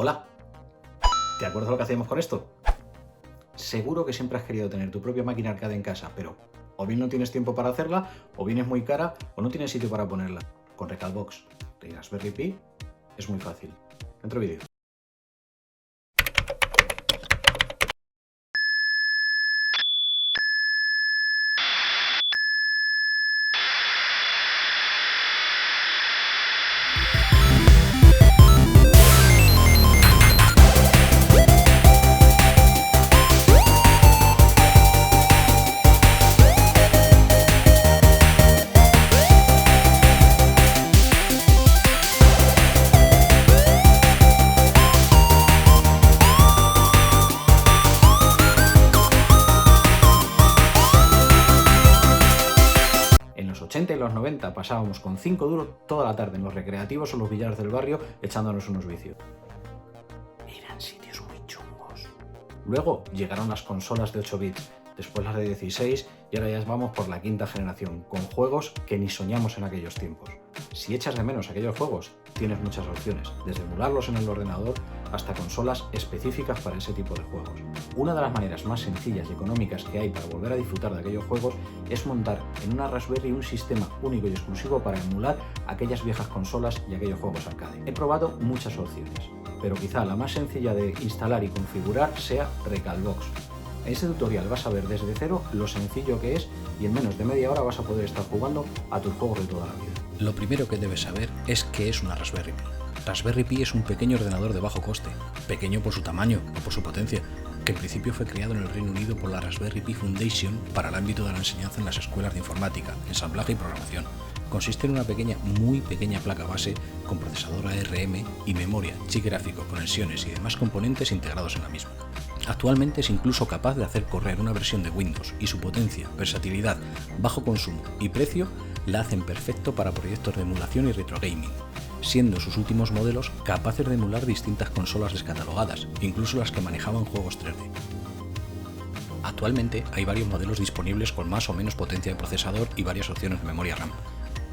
Hola, ¿te acuerdas lo que hacíamos con esto? Seguro que siempre has querido tener tu propia máquina arcade en casa, pero o bien no tienes tiempo para hacerla, o bien es muy cara, o no tienes sitio para ponerla. Con Recalbox de Raspberry Pi es muy fácil. Dentro vídeo. En los 80 y los 90 pasábamos con 5 duros toda la tarde en los recreativos o los billares del barrio echándonos unos vicios. Eran sitios muy chungos. Luego llegaron las consolas de 8 bits, después las de 16 y ahora ya vamos por la quinta generación, con juegos que ni soñamos en aquellos tiempos. Si echas de menos aquellos juegos, tienes muchas opciones, desde emularlos en el ordenador hasta consolas específicas para ese tipo de juegos. Una de las maneras más sencillas y económicas que hay para volver a disfrutar de aquellos juegos es montar en una Raspberry un sistema único y exclusivo para emular aquellas viejas consolas y aquellos juegos arcade. He probado muchas opciones, pero quizá la más sencilla de instalar y configurar sea Recalbox. En este tutorial vas a ver desde cero lo sencillo que es y en menos de media hora vas a poder estar jugando a tus juegos de toda la vida. Lo primero que debes saber es qué es una Raspberry Pi. Raspberry Pi es un pequeño ordenador de bajo coste, pequeño por su tamaño o por su potencia, que en principio fue creado en el Reino Unido por la Raspberry Pi Foundation para el ámbito de la enseñanza en las escuelas de informática, ensamblaje y programación. Consiste en una pequeña, muy pequeña placa base con procesador ARM y memoria, chip gráfico, conexiones y demás componentes integrados en la misma. Actualmente es incluso capaz de hacer correr una versión de Windows y su potencia, versatilidad, bajo consumo y precio la hacen perfecto para proyectos de emulación y retro gaming, siendo sus últimos modelos capaces de emular distintas consolas descatalogadas, incluso las que manejaban juegos 3D. Actualmente hay varios modelos disponibles con más o menos potencia de procesador y varias opciones de memoria RAM.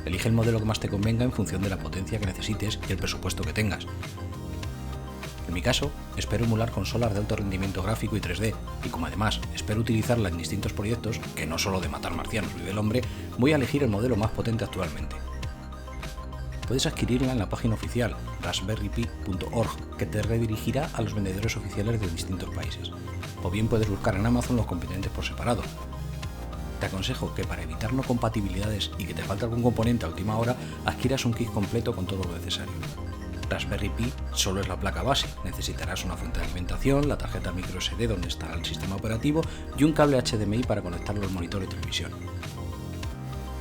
Elige el modelo que más te convenga en función de la potencia que necesites y el presupuesto que tengas. En mi caso, espero emular consolas de alto rendimiento gráfico y 3D, y como además espero utilizarla en distintos proyectos, que no solo de matar marcianos vive el hombre, voy a elegir el modelo más potente actualmente. Puedes adquirirla en la página oficial raspberrypi.org, que te redirigirá a los vendedores oficiales de distintos países, o bien puedes buscar en Amazon los componentes por separado. Te aconsejo que para evitar no compatibilidades y que te falte algún componente a última hora, adquieras un kit completo con todo lo necesario. Raspberry Pi solo es la placa base, necesitarás una fuente de alimentación, la tarjeta microSD donde estará el sistema operativo y un cable HDMI para conectarlo al monitor de televisión.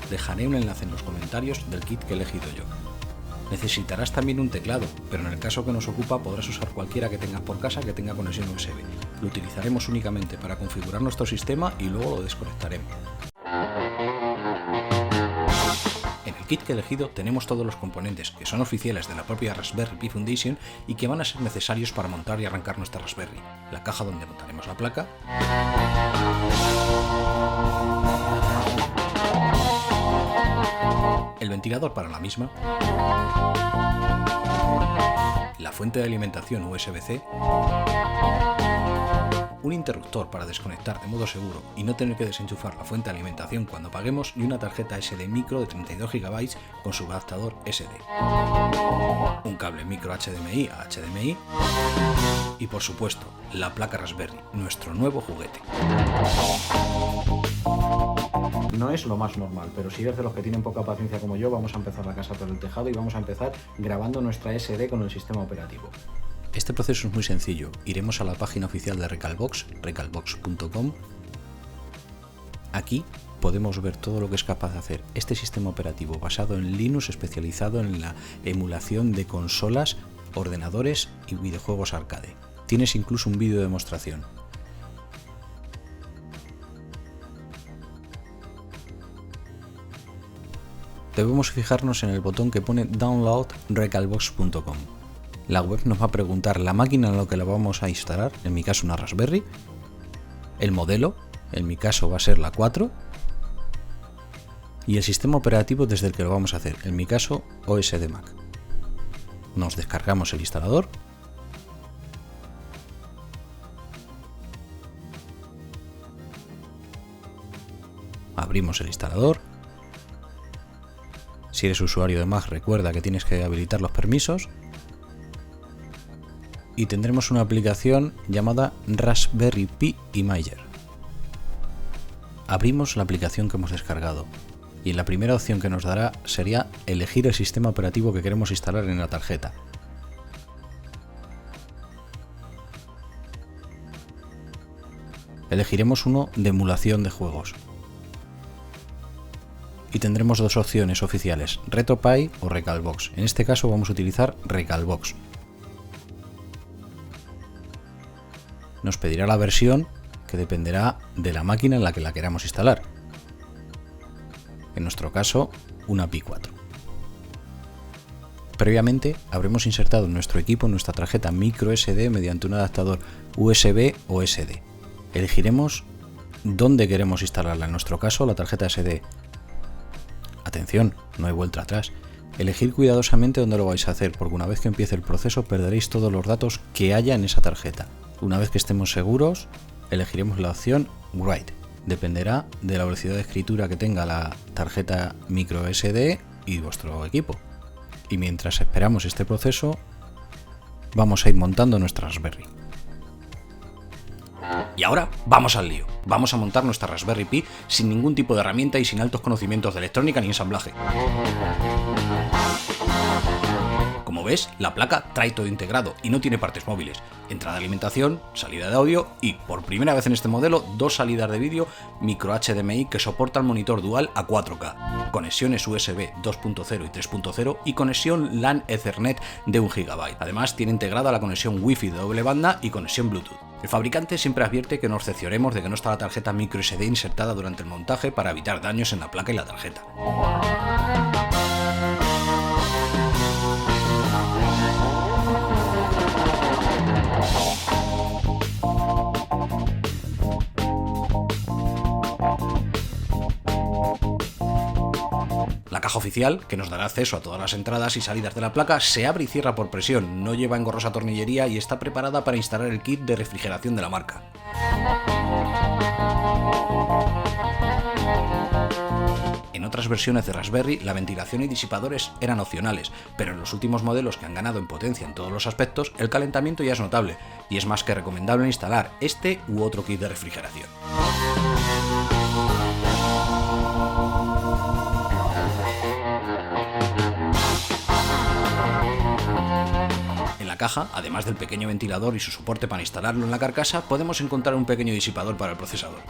Dejaré un enlace en los comentarios del kit que he elegido yo. Necesitarás también un teclado, pero en el caso que nos ocupa podrás usar cualquiera que tengas por casa que tenga conexión USB. Lo utilizaremos únicamente para configurar nuestro sistema y luego lo desconectaremos. En el kit que he elegido tenemos todos los componentes que son oficiales de la propia Raspberry Pi Foundation y que van a ser necesarios para montar y arrancar nuestra Raspberry. La caja donde montaremos la placa, el ventilador para la misma, la fuente de alimentación USB-C, un interruptor para desconectar de modo seguro y no tener que desenchufar la fuente de alimentación cuando apaguemos y una tarjeta SD micro de 32 GB con su adaptador SD, un cable micro HDMI a HDMI y por supuesto la placa Raspberry, nuestro nuevo juguete. No es lo más normal, pero si eres de los que tienen poca paciencia como yo, vamos a empezar la casa por el tejado y vamos a empezar grabando nuestra SD con el sistema operativo. Este proceso es muy sencillo. Iremos a la página oficial de Recalbox, recalbox.com. Aquí podemos ver todo lo que es capaz de hacer este sistema operativo basado en Linux, especializado en la emulación de consolas, ordenadores y videojuegos arcade. Tienes incluso un vídeo de demostración. Debemos fijarnos en el botón que pone Download recalbox.com. La web nos va a preguntar la máquina en la que la vamos a instalar, en mi caso una Raspberry, el modelo, en mi caso va a ser la 4, y el sistema operativo desde el que lo vamos a hacer, en mi caso OS de Mac. Nos descargamos el instalador abrimos el instalador. Si eres usuario de Mac, recuerda que tienes que habilitar los permisos. Y tendremos una aplicación llamada Raspberry Pi Imager. Abrimos la aplicación que hemos descargado y la primera opción que nos dará sería elegir el sistema operativo que queremos instalar en la tarjeta. Elegiremos uno de emulación de juegos. Y tendremos dos opciones oficiales, RetroPie o Recalbox. En este caso vamos a utilizar Recalbox. Nos pedirá la versión, que dependerá de la máquina en la que la queramos instalar. En nuestro caso, una Pi 4. Previamente habremos insertado en nuestro equipo nuestra tarjeta microSD mediante un adaptador USB o SD. Elegiremos dónde queremos instalarla, en nuestro caso la tarjeta SD. Atención, no hay vuelta atrás. Elegid cuidadosamente dónde lo vais a hacer, porque una vez que empiece el proceso perderéis todos los datos que haya en esa tarjeta. Una vez que estemos seguros, elegiremos la opción Write. Dependerá de la velocidad de escritura que tenga la tarjeta microSD y vuestro equipo. Y mientras esperamos este proceso, vamos a ir montando nuestra Raspberry. Y ahora vamos al lío. Vamos a montar nuestra Raspberry Pi sin ningún tipo de herramienta y sin altos conocimientos de electrónica ni ensamblaje. Como ves, la placa trae todo integrado y no tiene partes móviles. Entrada de alimentación, salida de audio y, por primera vez en este modelo, dos salidas de vídeo micro HDMI que soportan monitor dual a 4K, conexiones USB 2.0 y 3.0 y conexión LAN Ethernet de 1 GB. Además, tiene integrada la conexión Wi-Fi de doble banda y conexión Bluetooth. El fabricante siempre advierte que nos cercioremos de que no está la tarjeta microSD insertada durante el montaje para evitar daños en la placa y la tarjeta. La caja oficial, que nos dará acceso a todas las entradas y salidas de la placa, se abre y cierra por presión, no lleva engorrosa tornillería y está preparada para instalar el kit de refrigeración de la marca. En otras versiones de Raspberry, la ventilación y disipadores eran opcionales, pero en los últimos modelos que han ganado en potencia en todos los aspectos, el calentamiento ya es notable, y es más que recomendable instalar este u otro kit de refrigeración. En la caja, además del pequeño ventilador y su soporte para instalarlo en la carcasa, podemos encontrar un pequeño disipador para el procesador.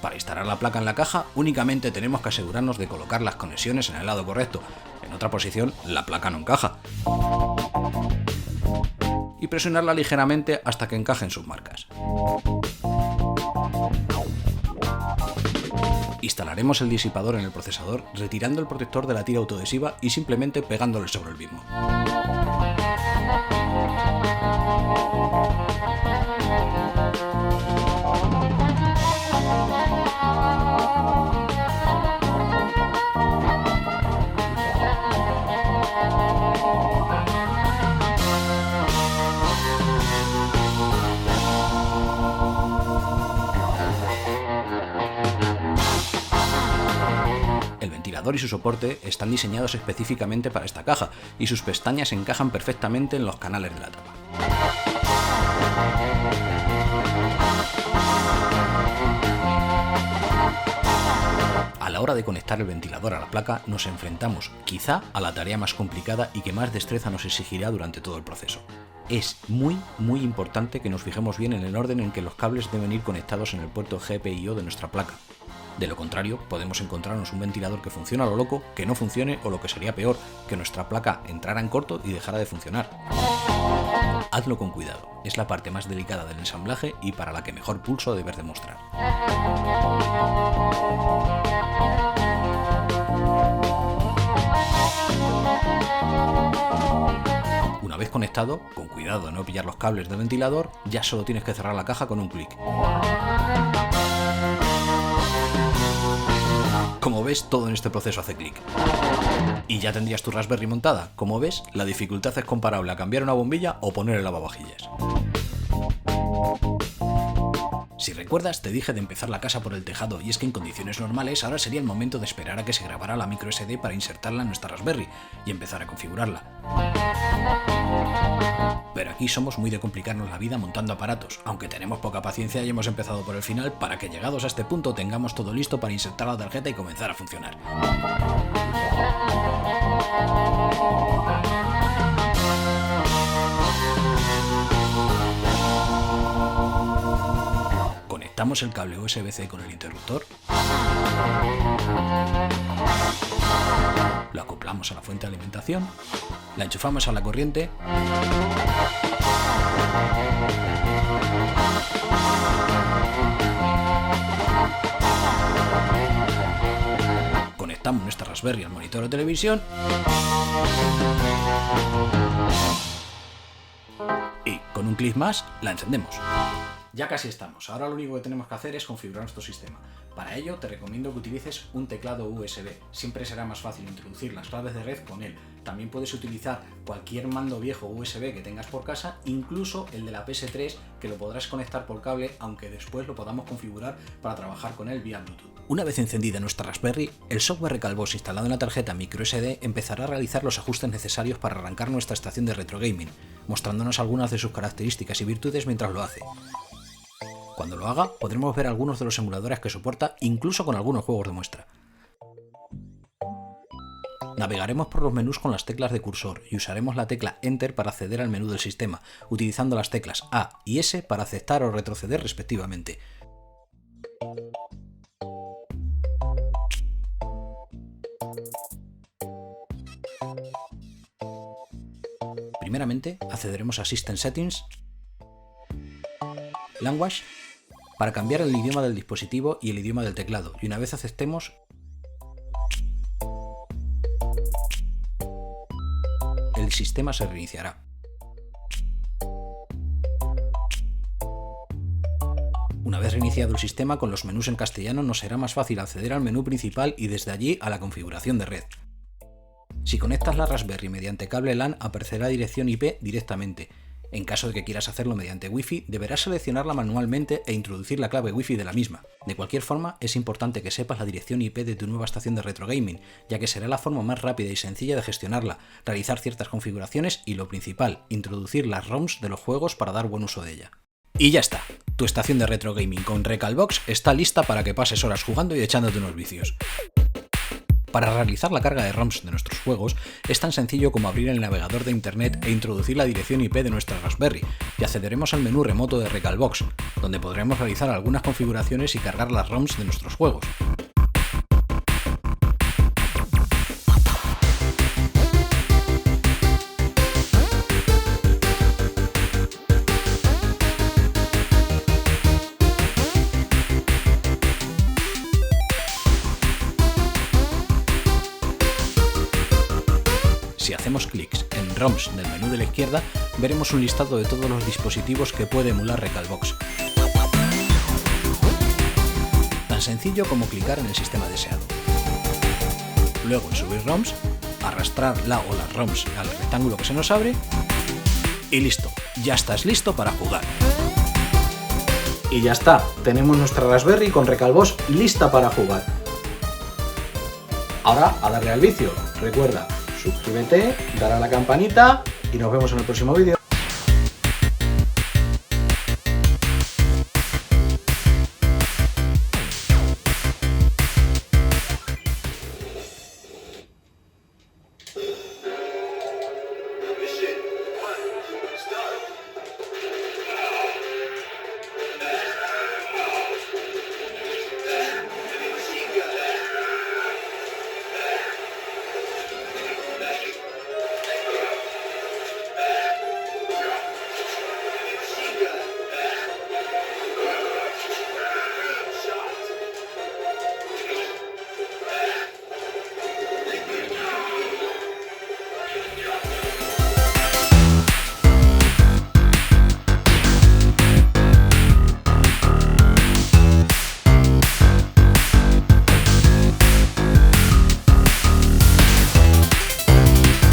Para instalar la placa en la caja, únicamente tenemos que asegurarnos de colocar las conexiones en el lado correcto. En otra posición, la placa no encaja. Y presionarla ligeramente hasta que encaje en sus marcas. Instalaremos el disipador en el procesador retirando el protector de la tira autoadhesiva y simplemente pegándole sobre el mismo. Y su soporte están diseñados específicamente para esta caja y sus pestañas encajan perfectamente en los canales de la tapa. A la hora de conectar el ventilador a la placa nos enfrentamos quizá a la tarea más complicada y que más destreza nos exigirá durante todo el proceso. Es muy importante que nos fijemos bien en el orden en que los cables deben ir conectados en el puerto GPIO de nuestra placa. De lo contrario, podemos encontrarnos un ventilador que funciona a lo loco, que no funcione o lo que sería peor, que nuestra placa entrara en corto y dejara de funcionar. Hazlo con cuidado, es la parte más delicada del ensamblaje y para la que mejor pulso debes demostrar. Una vez conectado, con cuidado de no pillar los cables del ventilador, ya solo tienes que cerrar la caja con un clic. Como ves, todo en este proceso hace clic. Y ya tendrías tu Raspberry montada. Como ves, la dificultad es comparable a cambiar una bombilla o poner el lavavajillas. Si recuerdas, te dije de empezar la casa por el tejado, y es que en condiciones normales ahora sería el momento de esperar a que se grabara la micro SD para insertarla en nuestra Raspberry y empezar a configurarla. Pero aquí somos muy de complicarnos la vida montando aparatos, aunque tenemos poca paciencia y hemos empezado por el final para que llegados a este punto tengamos todo listo para insertar la tarjeta y comenzar a funcionar. Conectamos el cable USB-C con el interruptor, lo acoplamos a la fuente de alimentación, la enchufamos a la corriente conectamos nuestra Raspberry al monitor de televisión y con un clic más la encendemos. Ya casi estamos, ahora lo único que tenemos que hacer es configurar nuestro sistema. Para ello te recomiendo que utilices un teclado USB, siempre será más fácil introducir las claves de red con él. También puedes utilizar cualquier mando viejo USB que tengas por casa, incluso el de la PS3 que lo podrás conectar por cable, aunque después lo podamos configurar para trabajar con él vía Bluetooth. Una vez encendida nuestra Raspberry, el software Recalbox instalado en la tarjeta microSD empezará a realizar los ajustes necesarios para arrancar nuestra estación de retro gaming, mostrándonos algunas de sus características y virtudes mientras lo hace. Cuando lo haga, podremos ver algunos de los emuladores que soporta, incluso con algunos juegos de muestra. Navegaremos por los menús con las teclas de cursor y usaremos la tecla Enter para acceder al menú del sistema, utilizando las teclas A y S para aceptar o retroceder respectivamente. Primeramente, accederemos a System Settings, Language, para cambiar el idioma del dispositivo y el idioma del teclado, y una vez aceptemos, el sistema se reiniciará. Una vez reiniciado el sistema, con los menús en castellano nos será más fácil acceder al menú principal y desde allí a la configuración de red. Si conectas la Raspberry mediante cable LAN, aparecerá dirección IP directamente. En caso de que quieras hacerlo mediante Wi-Fi, deberás seleccionarla manualmente e introducir la clave Wi-Fi de la misma. De cualquier forma, es importante que sepas la dirección IP de tu nueva estación de retro gaming, ya que será la forma más rápida y sencilla de gestionarla, realizar ciertas configuraciones y, lo principal, introducir las ROMs de los juegos para dar buen uso de ella. Y ya está, tu estación de retro gaming con Recalbox está lista para que pases horas jugando y echándote unos vicios. Para realizar la carga de ROMs de nuestros juegos es tan sencillo como abrir el navegador de internet e introducir la dirección IP de nuestra Raspberry y accederemos al menú remoto de Recalbox, donde podremos realizar algunas configuraciones y cargar las ROMs de nuestros juegos. Si hacemos clics en ROMs del menú de la izquierda, veremos un listado de todos los dispositivos que puede emular Recalbox. Tan sencillo como clicar en el sistema deseado. Luego en subir ROMs, arrastrar la o las ROMs al rectángulo que se nos abre y listo, ya estás listo para jugar. Y ya está, tenemos nuestra Raspberry con Recalbox lista para jugar. Ahora a darle al vicio, recuerda, suscríbete, dale a la campanita y nos vemos en el próximo vídeo.